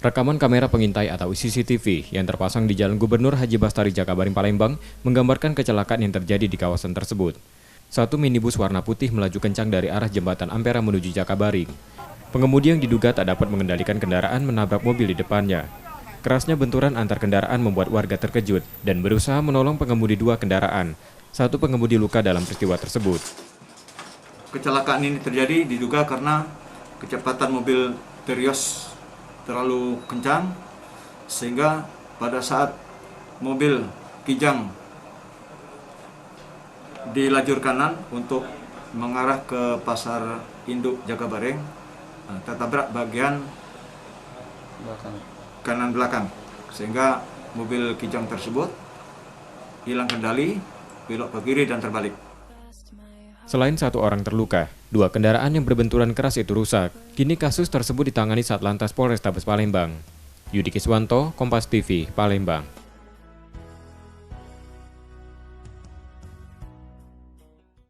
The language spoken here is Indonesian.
Rekaman kamera pengintai atau CCTV yang terpasang di Jalan Gubernur Haji Bastari Jakabaring Palembang menggambarkan kecelakaan yang terjadi di kawasan tersebut. Satu minibus warna putih melaju kencang dari arah jembatan Ampera menuju Jakabaring. Pengemudi yang diduga tak dapat mengendalikan kendaraan menabrak mobil di depannya. Kerasnya benturan antar kendaraan membuat warga terkejut dan berusaha menolong pengemudi dua kendaraan. Satu pengemudi luka dalam peristiwa tersebut. Kecelakaan ini terjadi diduga karena kecepatan mobil Terios terlalu kencang, sehingga pada saat mobil Kijang di lajur kanan untuk mengarah ke pasar induk Jakabaring tertabrak bagian kanan belakang, sehingga mobil Kijang tersebut hilang kendali, belok ke kiri dan terbalik. Selain satu orang terluka, dua kendaraan yang berbenturan keras itu rusak. Kini kasus tersebut ditangani Satlantas Polrestabes Palembang. Yudi Kiswanto, Kompas TV, Palembang.